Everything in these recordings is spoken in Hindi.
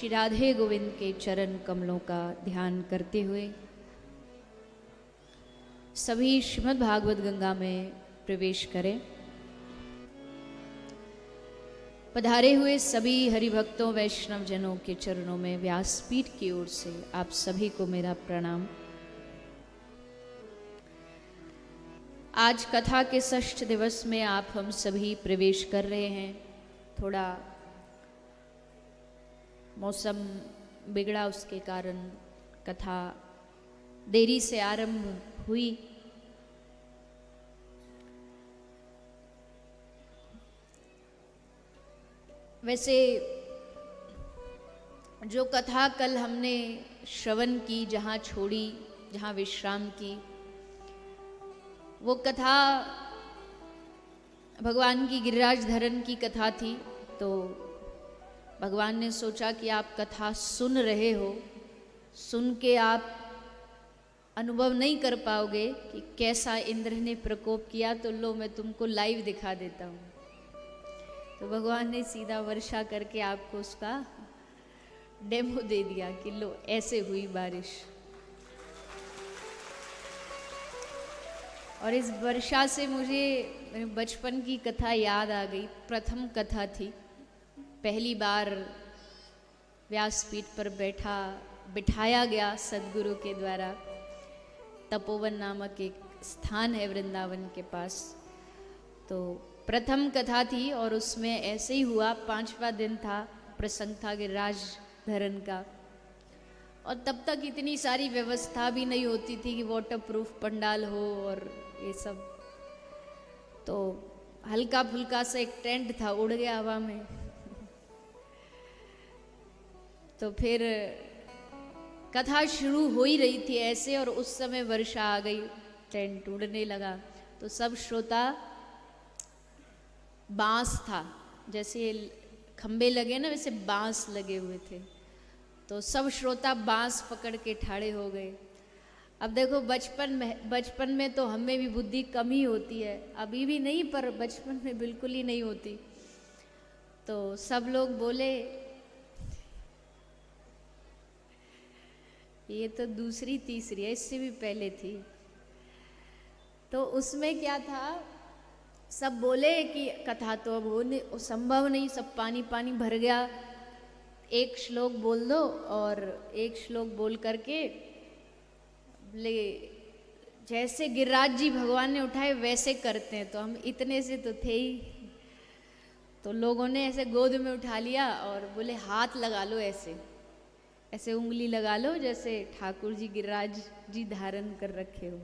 श्री राधे गोविंद के चरण कमलों का ध्यान करते हुए सभी श्रीमद् भागवत गंगा में प्रवेश करें। पधारे हुए सभी हरिभक्तों वैष्णव जनों के चरणों में व्यासपीठ की ओर से आप सभी को मेरा प्रणाम। आज कथा के षष्ठ दिवस में आप हम सभी प्रवेश कर रहे हैं। थोड़ा मौसम बिगड़ा, उसके कारण कथा देरी से आरंभ हुई। वैसे जो कथा कल हमने श्रवण की, जहाँ छोड़ी, जहाँ विश्राम की, वो कथा भगवान की गिरिराज धरण की कथा थी। तो भगवान ने सोचा कि आप कथा सुन रहे हो, सुन के आप अनुभव नहीं कर पाओगे कि कैसा इंद्र ने प्रकोप किया, तो लो मैं तुमको लाइव दिखा देता हूँ। तो भगवान ने सीधा वर्षा करके आपको उसका डेमो दे दिया कि लो ऐसे हुई बारिश। और इस वर्षा से मुझे मेरे बचपन की कथा याद आ गई। प्रथम कथा थी, पहली बार व्यासपीठ पर बिठाया गया सदगुरु के द्वारा। तपोवन नामक एक स्थान है वृंदावन के पास, तो प्रथम कथा थी और उसमें ऐसे ही हुआ। 5वां दिन था, प्रसंग था गिरिराज धरण का। और तब तक इतनी सारी व्यवस्था भी नहीं होती थी कि वाटर प्रूफ पंडाल हो और ये सब। तो हल्का फुल्का सा एक टेंट था, उड़ गया हवा में। तो फिर कथा शुरू हो ही रही थी ऐसे, और उस समय वर्षा आ गई, टेंट उड़ने लगा। तो सब श्रोता, बांस था, जैसे खंबे लगे ना वैसे बांस लगे हुए थे, तो सब श्रोता बांस पकड़ के ठाड़े हो गए। अब देखो बचपन में तो हमें भी बुद्धि कम ही होती है, अभी भी नहीं पर बचपन में बिल्कुल ही नहीं होती। तो सब लोग बोले, ये तो दूसरी तीसरी है, इससे भी पहले थी। तो उसमें क्या था, सब बोले कि कथा तो अब हो संभव नहीं, सब पानी पानी भर गया। एक श्लोक बोल दो, और एक श्लोक बोल करके ले, जैसे गिरिराज जी भगवान ने उठाए वैसे करते हैं। तो हम इतने से तो थे ही, तो लोगों ने ऐसे गोद में उठा लिया और बोले हाथ लगा लो, ऐसे ऐसे उंगली लगा लो जैसे ठाकुर जी गिरिराज जी धारण कर रखे हो।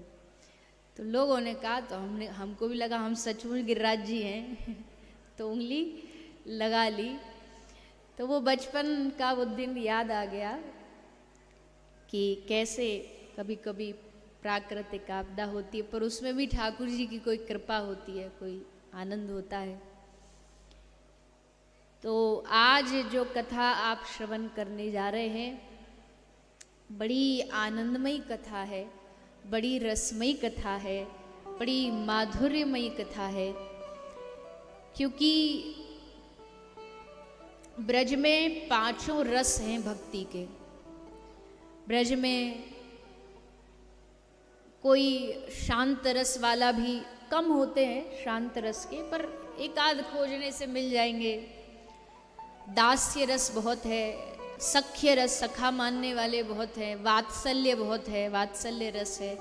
तो लोगों ने कहा, तो हमको भी लगा हम सचमुच गिरिराज जी हैं। तो उंगली लगा ली। तो वो बचपन का वो दिन याद आ गया कि कैसे कभी कभी प्राकृतिक आपदा होती है, पर उसमें भी ठाकुर जी की कोई कृपा होती है, कोई आनंद होता है। तो आज जो कथा आप श्रवण करने जा रहे हैं, बड़ी आनंदमयी कथा है, बड़ी रसमयी कथा है, बड़ी माधुर्यमयी कथा है। क्योंकि ब्रज में 5 रस हैं भक्ति के। ब्रज में कोई शांत रस वाला भी कम होते हैं, शांत रस के, पर एक आध खोजने से मिल जाएंगे। दास्य रस बहुत है, सख्य रस, सखा मानने वाले बहुत हैं, वात्सल्य बहुत है, वात्सल्य रस है।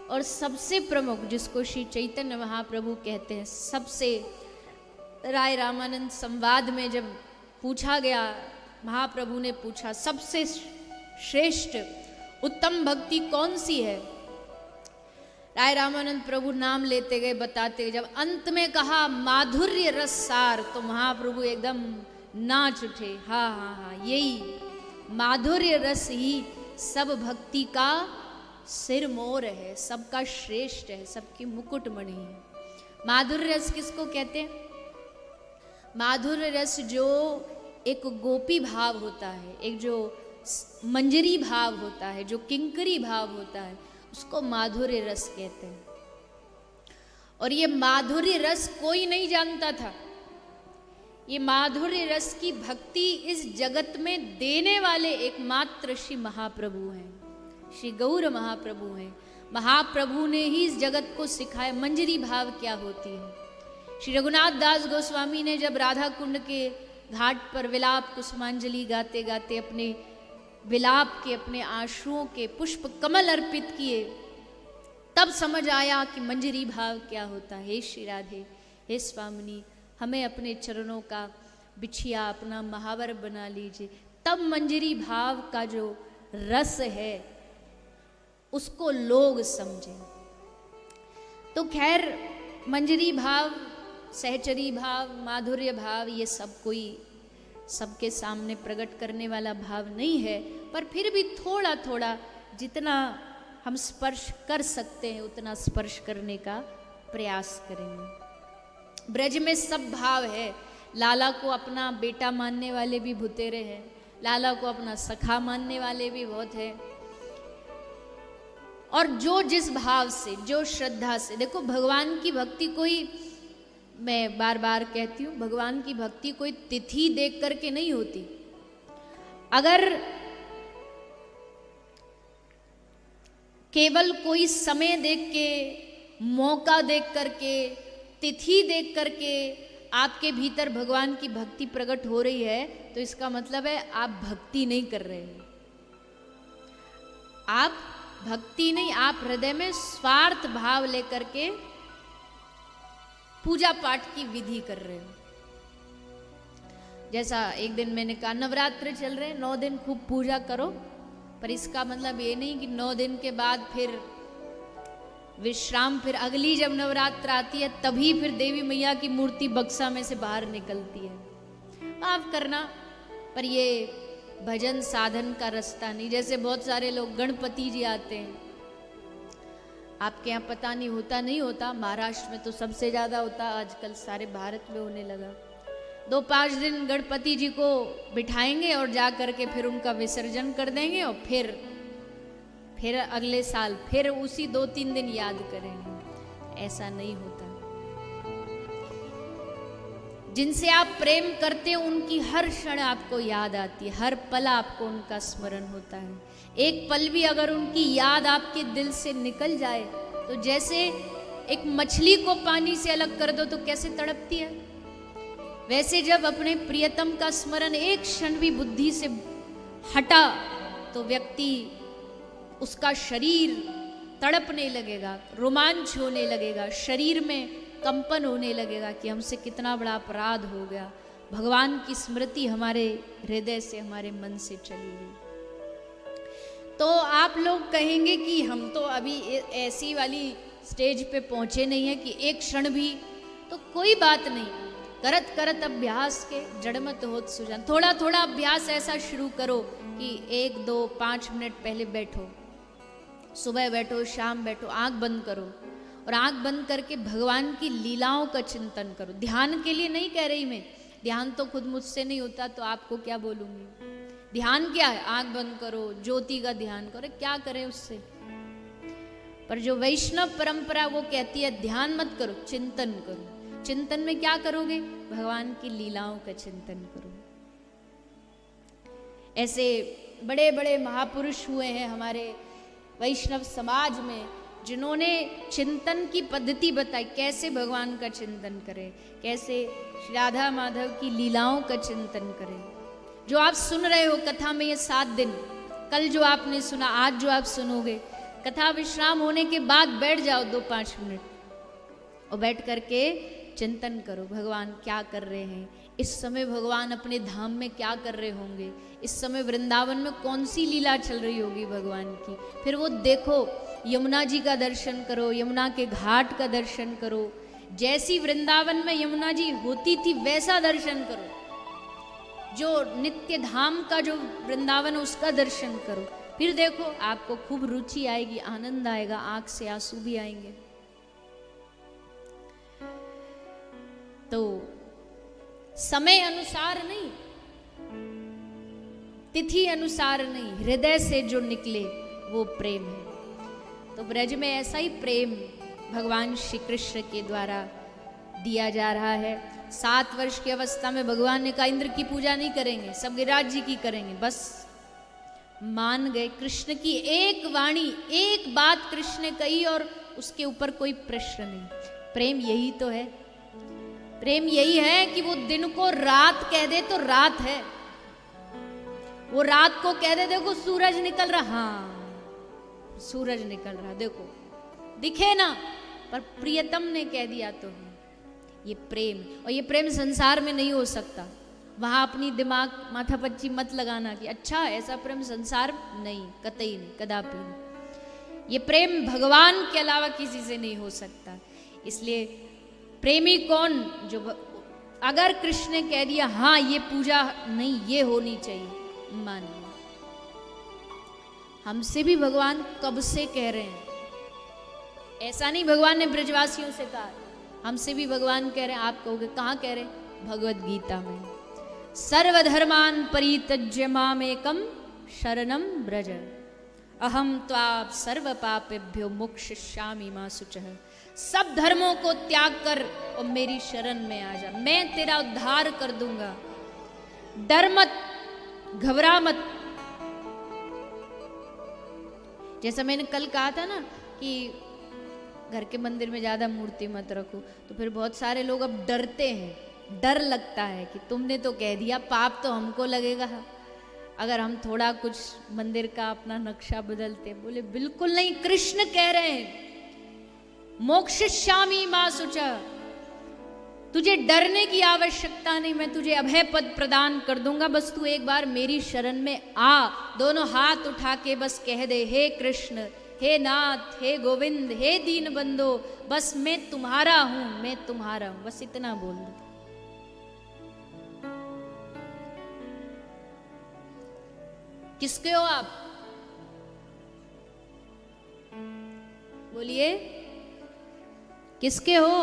और सबसे प्रमुख जिसको श्री चैतन्य महाप्रभु कहते हैं, सबसे राय रामानंद संवाद में जब पूछा गया, महाप्रभु ने पूछा सबसे श्रेष्ठ उत्तम भक्ति कौन सी है, राय रामानंद प्रभु नाम लेते गए, बताते गए। जब अंत में कहा माधुर्य रस सार, तो महाप्रभु एकदम नाच उठे। हाँ हाँ हाँ, यही माधुर्य रस ही सब भक्ति का सिर मोर है, सबका श्रेष्ठ है, सबकी मुकुटमणि है। माधुर्य रस किसको कहते हैं? माधुर्य रस जो एक गोपी भाव होता है, एक जो मंजरी भाव होता है, जो किंकरी भाव होता है, उसको माधुर्य रस कहते हैं। और ये माधुर्य रस कोई नहीं जानता था, ये माधुर्य रस की भक्ति इस जगत में देने वाले एकमात्र श्री महाप्रभु हैं, श्री गौर महाप्रभु हैं। महाप्रभु ने ही इस जगत को सिखाया मंजरी भाव क्या होती है। श्री रघुनाथ दास गोस्वामी ने जब राधा कुंड के घाट पर विलाप कुसुमांजलि गाते गाते अपने विलाप के, अपने आंसुओं के पुष्प कमल अर्पित किए, तब समझ आया कि मंजरी भाव क्या होता है। हे श्री राधे, हे स्वामिनी, हमें अपने चरणों का बिछिया अपना महावर बना लीजिए। तब मंजरी भाव का जो रस है उसको लोग समझें। तो खैर मंजरी भाव, सहचरी भाव, माधुर्य भाव, ये सब कोई सबके सामने प्रकट करने वाला भाव नहीं है, पर फिर भी थोड़ा थोड़ा जितना हम स्पर्श कर सकते हैं उतना स्पर्श करने का प्रयास करेंगे। ब्रज में सब भाव है। लाला को अपना बेटा मानने वाले भी भुतेरे हैं, लाला को अपना सखा मानने वाले भी बहुत हैं। और जो जिस भाव से, जो श्रद्धा से, देखो भगवान की भक्ति कोई, मैं बार बार कहती हूँ, भगवान की भक्ति कोई तिथि देख करके नहीं होती। अगर केवल कोई समय देख के, मौका देख करके, तिथि देख करके आपके भीतर भगवान की भक्ति प्रकट हो रही है तो इसका मतलब है आप भक्ति नहीं कर रहे हैं। आप भक्ति नहीं, आप हृदय में स्वार्थ भाव लेकर के पूजा पाठ की विधि कर रहे हो। जैसा एक दिन मैंने कहा नवरात्र चल रहे हैं, 9 दिन खूब पूजा करो, पर इसका मतलब ये नहीं कि 9 दिन के बाद फिर विश्राम, फिर अगली जब नवरात्र आती है तभी फिर देवी मैया की मूर्ति बक्सा में से बाहर निकलती है। माफ करना, पर ये भजन साधन का रास्ता नहीं। जैसे बहुत सारे लोग गणपति जी आते हैं, आपके यहाँ पता नहीं होता नहीं होता, महाराष्ट्र में तो सबसे ज़्यादा होता, आजकल सारे भारत में होने लगा। 2-5 दिन गणपति जी को बिठाएंगे और जा करके फिर उनका विसर्जन कर देंगे और फिर अगले साल फिर उसी 2-3 दिन याद करेंगे। ऐसा नहीं होता। जिनसे आप प्रेम करते हैं उनकी हर क्षण आपको याद आती है, हर पल आपको उनका स्मरण होता है। एक पल भी अगर उनकी याद आपके दिल से निकल जाए तो जैसे एक मछली को पानी से अलग कर दो तो कैसे तड़पती है, वैसे जब अपने प्रियतम का स्मरण एक क्षण भी बुद्धि से हटा तो व्यक्ति, उसका शरीर तड़पने लगेगा, रोमांच होने लगेगा, शरीर में कंपन होने लगेगा कि हमसे कितना बड़ा अपराध हो गया। भगवान की स्मृति हमारे हृदय से, हमारे मन से चली गई। तो आप लोग कहेंगे कि हम तो अभी ऐसी वाली स्टेज पे पहुंचे नहीं है कि एक क्षण भी, तो कोई बात नहीं, करत करत अभ्यास के जड़मत होत सुजान। थोड़ा थोड़ा अभ्यास ऐसा शुरू करो कि 1, 2, 5 मिनट पहले बैठो, सुबह बैठो, शाम बैठो, आंख बंद करो और आंख बंद करके भगवान की लीलाओं का चिंतन करो। ध्यान के लिए नहीं कह रही मैं, ध्यान तो खुद मुझसे नहीं होता तो आपको क्या बोलूंगी। ध्यान क्या है? आंख बंद करो, ज्योति का ध्यान करो, क्या करें उससे। पर जो वैष्णव परंपरा वो कहती है ध्यान मत करो, चिंतन करो। चिंतन में क्या करोगे? भगवान की लीलाओं का चिंतन करो। ऐसे बड़े बड़े महापुरुष हुए हैं हमारे वैष्णव समाज में जिन्होंने चिंतन की पद्धति बताई, कैसे भगवान का चिंतन करें, कैसे श्री राधा माधव की लीलाओं का चिंतन करें। जो आप सुन रहे हो कथा में ये 7 दिन, कल जो आपने सुना, आज जो आप सुनोगे, कथा विश्राम होने के बाद बैठ जाओ 2-5 मिनट और बैठ करके चिंतन करो भगवान क्या कर रहे हैं इस समय, भगवान अपने धाम में क्या कर रहे होंगे इस समय, वृंदावन में कौन सी लीला चल रही होगी भगवान की। फिर वो देखो, यमुना जी का दर्शन करो, यमुना के घाट का दर्शन करो, जैसी वृंदावन में यमुना जी होती थी वैसा दर्शन करो, जो नित्य धाम का जो वृंदावन उसका दर्शन करो। फिर देखो आपको खूब रुचि आएगी, आनंद आएगा, आंख से आंसू भी आएंगे। तो समय अनुसार नहीं, तिथि अनुसार नहीं, हृदय से जो निकले वो प्रेम है। तो ब्रज में ऐसा ही प्रेम भगवान श्री कृष्ण के द्वारा दिया जा रहा है। 7 वर्ष की अवस्था में भगवान ने कहा इंद्र की पूजा नहीं करेंगे, सब गिरिराज जी की करेंगे। बस मान गए। कृष्ण की एक वाणी, एक बात कृष्ण ने कही और उसके ऊपर कोई प्रश्न नहीं। प्रेम यही तो है। प्रेम यही है कि वो दिन को रात कह दे तो रात है, वो रात को कह दे देखो सूरज निकल रहा, हाँ सूरज निकल रहा देखो, दिखे ना, पर प्रियतम ने कह दिया तो है। ये प्रेम, और ये प्रेम संसार में नहीं हो सकता। वहां अपनी दिमाग माथापच्ची मत लगाना कि अच्छा ऐसा प्रेम संसार, नहीं, कतई नहीं, कदापि नहीं। ये प्रेम भगवान के अलावा किसी से नहीं हो सकता। इसलिए प्रेमी कौन, जो अगर कृष्ण ने कह दिया हाँ ये पूजा नहीं, ये होनी चाहिए, मान लो। हमसे भी भगवान कब से कह रहे हैं, ऐसा नहीं भगवान ने ब्रजवासियों से कहा, हमसे भी भगवान कह रहे हैं। आप कहोगे कहाँ कह रहे हैं? भगवत गीता में, सर्वधर्मान परित्यज्य मामेकम शरणम ब्रज अहम त्वां सर्व पापेभ्यो मोक्षयिष्यामि मा शुचः। सब धर्मों को त्याग कर और मेरी शरण में आ जा, मैं तेरा उद्धार कर दूंगा। डर मत, घबरा मत। जैसा मैंने कल कहा था ना कि घर के मंदिर में ज्यादा मूर्ति मत रखो, तो फिर बहुत सारे लोग अब डरते हैं, डर लगता है कि तुमने तो कह दिया, पाप तो हमको लगेगा अगर हम थोड़ा कुछ मंदिर का अपना नक्शा बदलते। बोले बिल्कुल नहीं, कृष्ण कह रहे हैं मोक्षयिष्यामि मा शुचः, तुझे डरने की आवश्यकता नहीं, मैं तुझे अभय पद प्रदान कर दूंगा, बस तू एक बार मेरी शरण में आ। दोनों हाथ उठा के बस कह दे, हे कृष्ण, हे नाथ, हे गोविंद, हे दीन बंधो, बस मैं तुम्हारा हूं, मैं तुम्हारा हूं, बस इतना बोल दो। किसके हो आप? बोलिए किसके हो?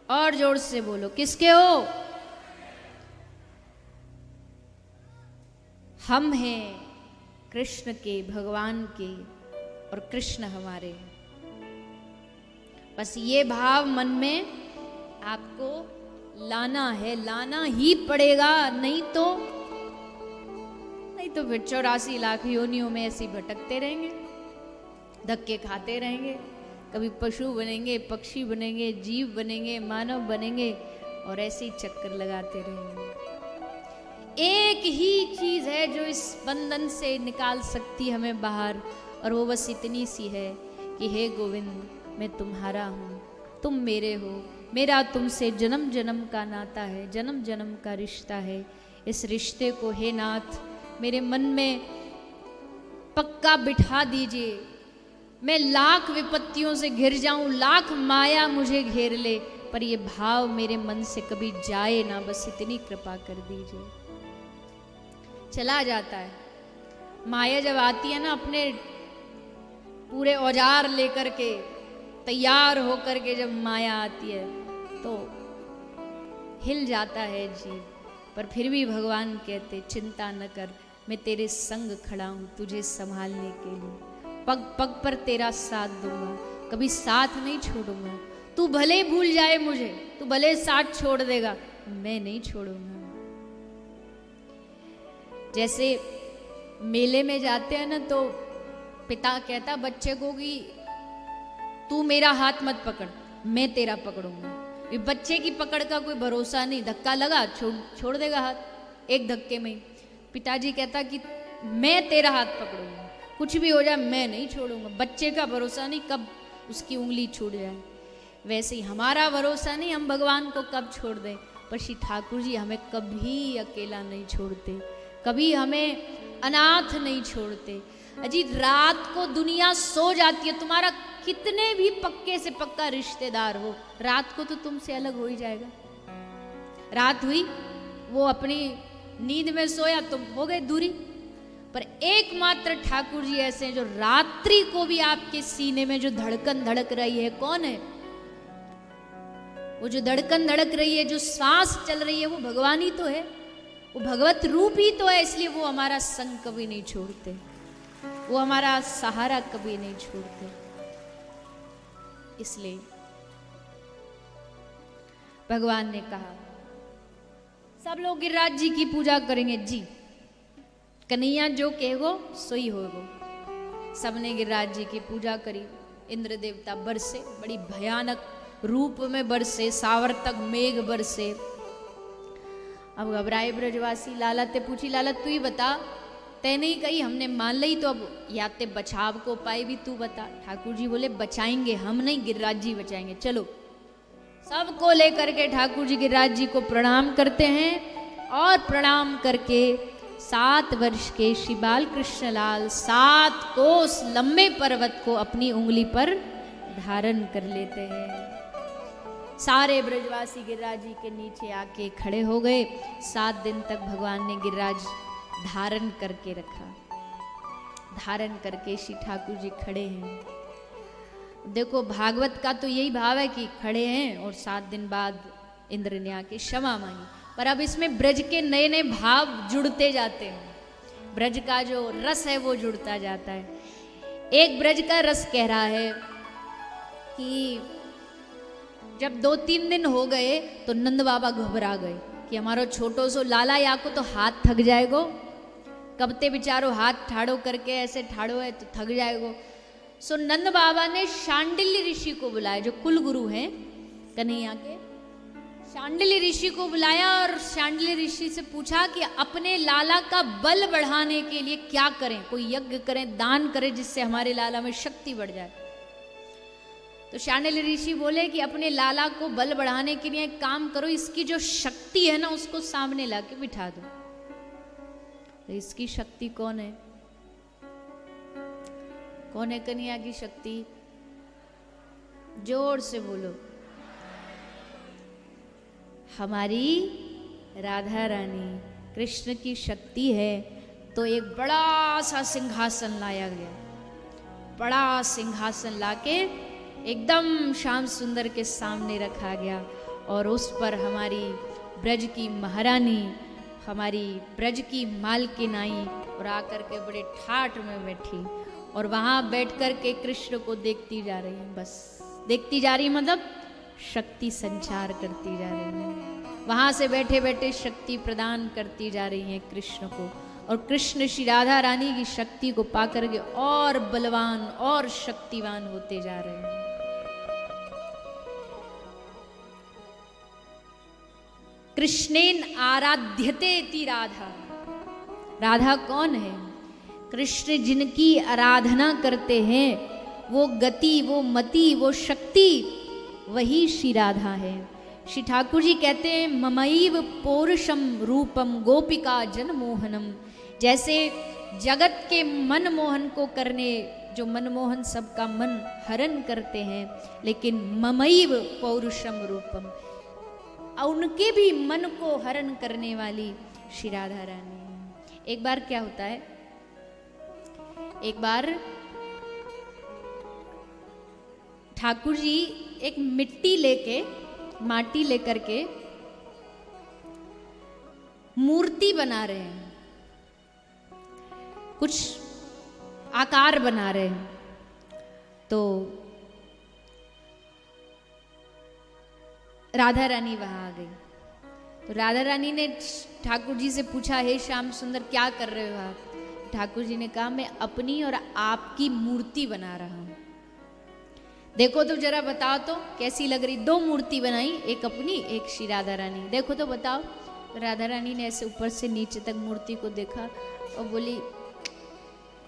और जोर से बोलो, किसके हो? हम हैं कृष्ण के, भगवान के, और कृष्ण हमारे हैं। बस ये भाव मन में आपको लाना है, लाना ही पड़ेगा, नहीं तो फिर 84 लाख योनियों में ऐसे भटकते रहेंगे, धक्के खाते रहेंगे, कभी पशु बनेंगे, पक्षी बनेंगे, जीव बनेंगे, मानव बनेंगे, और ऐसे ही चक्कर लगाते रहेंगे। एक ही चीज है जो इस बंधन से निकाल सकती हमें बाहर, और वो बस इतनी सी है कि हे गोविंद, मैं तुम्हारा हूँ, तुम मेरे हो, मेरा तुमसे जन्म जन्म का नाता है, जन्म जन्म का रिश्ता है। इस रिश्ते को हे नाथ मेरे मन में पक्का बिठा दीजिए। मैं लाख विपत्तियों से घिर जाऊं, लाख माया मुझे घेर ले, पर ये भाव मेरे मन से कभी जाए ना, बस इतनी कृपा कर दीजिए। चला जाता है। माया जब आती है ना, अपने पूरे औजार लेकर के, तैयार होकर के जब माया आती है तो हिल जाता है जीव, पर फिर भी भगवान कहते चिंता न कर, मैं तेरे संग खड़ा हूं तुझे संभालने के लिए, पग पग पर तेरा साथ दूंगा, कभी साथ नहीं छोड़ूंगा। तू भले भूल जाए मुझे, तू भले साथ छोड़ देगा, मैं नहीं छोड़ूंगा। जैसे मेले में जाते हैं ना, तो पिता कहता बच्चे को कि तू मेरा हाथ मत पकड़, मैं तेरा पकड़ूंगा। ये बच्चे की पकड़ का कोई भरोसा नहीं, धक्का लगा छोड़ देगा हाथ एक धक्के में। पिताजी कहता कि मैं तेरा हाथ पकड़ूंगा, कुछ भी हो जाए मैं नहीं छोड़ूंगा। बच्चे का भरोसा नहीं कब उसकी उंगली छूट जाए, वैसे ही हमारा भरोसा नहीं हम भगवान को कब छोड़ दें। पर श्री ठाकुर जी हमें कभी अकेला नहीं छोड़ते, कभी हमें अनाथ नहीं छोड़ते। अजी रात को दुनिया सो जाती है, तुम्हारा कितने भी पक्के से पक्का रिश्तेदार हो, रात को तो तुमसे अलग हो ही जाएगा। रात हुई, वो अपनी नींद में सोया, तुम हो गए दूरी। पर एकमात्र ठाकुर जी ऐसे हैं जो रात्रि को भी आपके सीने में जो धड़कन धड़क रही है, कौन है वो? जो धड़कन धड़क रही है, जो सांस चल रही है, वो भगवान ही तो है, वो भगवत रूप ही तो है। इसलिए वो हमारा संग कभी नहीं छोड़ते, वो हमारा सहारा कभी नहीं छोड़ते। इसलिए भगवान ने कहा सब लोग गिरिराज जी की पूजा करेंगे जी, कन्हैया जो कहेगो सोई होगो। सबने गिरिराज जी की पूजा करी। इंद्र देवता बरसे, बड़ी भयानक रूप में बरसे, सावर्तक मेघ बरसे। अब घबराए ब्रजवासी, लाला ते पूछी, लाला तू ही बता, तय नहीं कही हमने मान ली तो अब या ते बचाव को उपाय भी तू बता। ठाकुर जी बोले बचाएंगे हम नहीं, गिरिराज जी बचाएंगे, चलो। सबको लेकर के ठाकुर जी गिरिराज जी को प्रणाम करते हैं और प्रणाम करके 7 वर्ष के श्री बाल कृष्ण लाल 7 कोस लंबे पर्वत को अपनी उंगली पर धारण कर लेते हैं। सारे ब्रजवासी गिरिराज जी के नीचे आके खड़े हो गए। 7 दिन तक भगवान ने गिरिराज धारण करके रखा। धारण करके श्री ठाकुर जी खड़े हैं। देखो भागवत का तो यही भाव है कि खड़े हैं और 7 दिन बाद इंद्र ने आके क्षमा मांगी। पर अब इसमें ब्रज के नए नए भाव जुड़ते जाते हैं। ब्रज का जो रस है वो जुड़ता जाता है। एक ब्रज का रस कह रहा है कि जब 2-3 दिन हो गए तो नंद बाबा घबरा गए कि हमारो छोटो सो लाला या को तो हाथ थक जाएगो, कब ते बेचारो हाथ ठाड़ो करके ऐसे ठाड़ो है तो थक जाएगो। सो नंद बाबा ने शांडिल्य ऋषि को बुलाया, जो कुल गुरु हैं कन्हैया के। शांडिल्य ऋषि को बुलाया और शांडिल्य ऋषि से पूछा कि अपने लाला का बल बढ़ाने के लिए क्या करें, कोई यज्ञ करें, दान करें जिससे हमारे लाला में शक्ति बढ़ जाए। तो शांडिल्य ऋषि बोले कि अपने लाला को बल बढ़ाने के लिए एक काम करो, इसकी जो शक्ति है ना उसको सामने लाके बिठा दो। तो इसकी शक्ति कौन है? कौन है कन्हैया की शक्ति? जोर से बोलो। हमारी राधा रानी कृष्ण की शक्ति है। तो एक बड़ा सा सिंहासन लाया गया। बड़ा सिंहासन लाके एकदम श्याम सुंदर के सामने रखा गया और उस पर हमारी ब्रज की महारानी, हमारी ब्रज की मालकिन आई और आकर के बड़े ठाठ में बैठी और वहां बैठ कर के कृष्ण को देखती जा रही है। बस देखती जा रही मतलब शक्ति संचार करती जा रही है। वहां से बैठे बैठे शक्ति प्रदान करती जा रही है कृष्ण को। और कृष्ण श्री राधा रानी की शक्ति को पाकर के और बलवान और शक्तिवान होते जा रहे हैं। कृष्णेन आराध्यते इति राधा। राधा कौन है? कृष्ण जिनकी आराधना करते हैं, वो गति, वो मति, वो शक्ति, वही श्री राधा है। श्री ठाकुर जी कहते हैं ममैव पौरुषम रूपम गोपिका जनमोहनम। जैसे जगत के मनमोहन को करने, जो मनमोहन सबका मन हरण करते हैं, लेकिन ममैव पौरुषम रूपम, उनके भी मन को हरण करने वाली श्री राधा रानी है। एक बार क्या होता है, एक बार ठाकुर जी एक मिट्टी लेके, माटी लेकर के मूर्ति बना रहे हैं, कुछ आकार बना रहे हैं। तो राधा रानी वहां आ गई। तो राधा रानी ने ठाकुर जी से पूछा, हे श्याम सुंदर क्या कर रहे हो आप? ठाकुर जी ने कहा मैं अपनी और आपकी मूर्ति बना रहा हूं। देखो तो जरा बताओ तो कैसी लग रही? 2 मूर्ति बनाई, एक अपनी एक श्री राधा रानी। देखो तो बताओ। तो राधा रानी ने ऐसे ऊपर से नीचे तक मूर्ति को देखा और बोली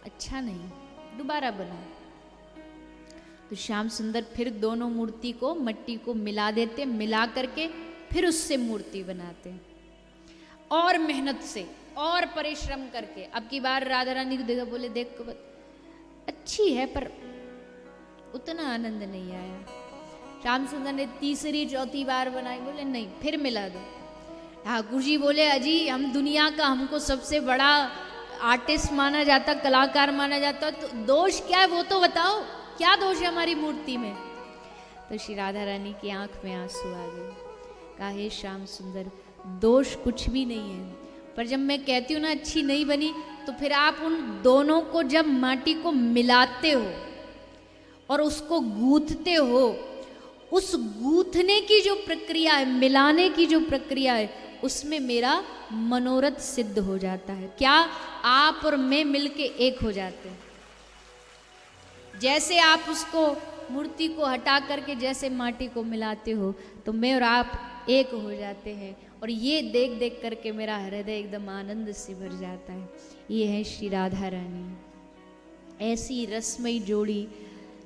अच्छा नहीं, दोबारा बनाओ। तो श्याम सुंदर फिर दोनों मूर्ति को, मट्टी को मिला देते, मिला करके फिर उससे मूर्ति बनाते और मेहनत से और परिश्रम करके। अब की बार राधा रानी को देखा, बोले देख अच्छी है पर उतना आनंद नहीं आया। श्याम सुंदर ने तीसरी चौथी बार बनाई, बोले नहीं फिर मिला दो। ठाकुर जी बोले अजी हम दुनिया का, हमको सबसे बड़ा आर्टिस्ट माना जाता, कलाकार माना जाता, तो दोष क्या है वो तो बताओ, क्या दोष है हमारी मूर्ति में? तो श्री राधा रानी की आंख में आंसू आ गए। कहा हे श्याम सुंदर दोष कुछ भी नहीं है, पर जब मैं कहती हूँ ना अच्छी नहीं बनी, तो फिर आप उन दोनों को जब माटी को मिलाते हो और उसको गूंथते हो, उस गूंथने की जो प्रक्रिया है, मिलाने की जो प्रक्रिया है, उसमें मेरा मनोरथ सिद्ध हो जाता है। क्या? आप और मैं मिलके एक हो जाते हैं। जैसे आप उसको मूर्ति को हटा करके जैसे माटी को मिलाते हो, तो मैं और आप एक हो जाते हैं। और ये देख देख करके मेरा हृदय एकदम आनंद से भर जाता है। ये है श्री राधा रानी। ऐसी रसमयी जोड़ी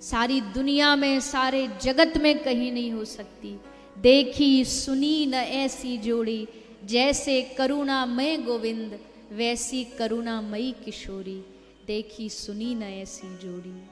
सारी दुनिया में, सारे जगत में कहीं नहीं हो सकती। देखी सुनी न ऐसी जोड़ी, जैसे करुणामय गोविंद, वैसी करुणामयी किशोरी। देखी सुनी न ऐसी जोड़ी।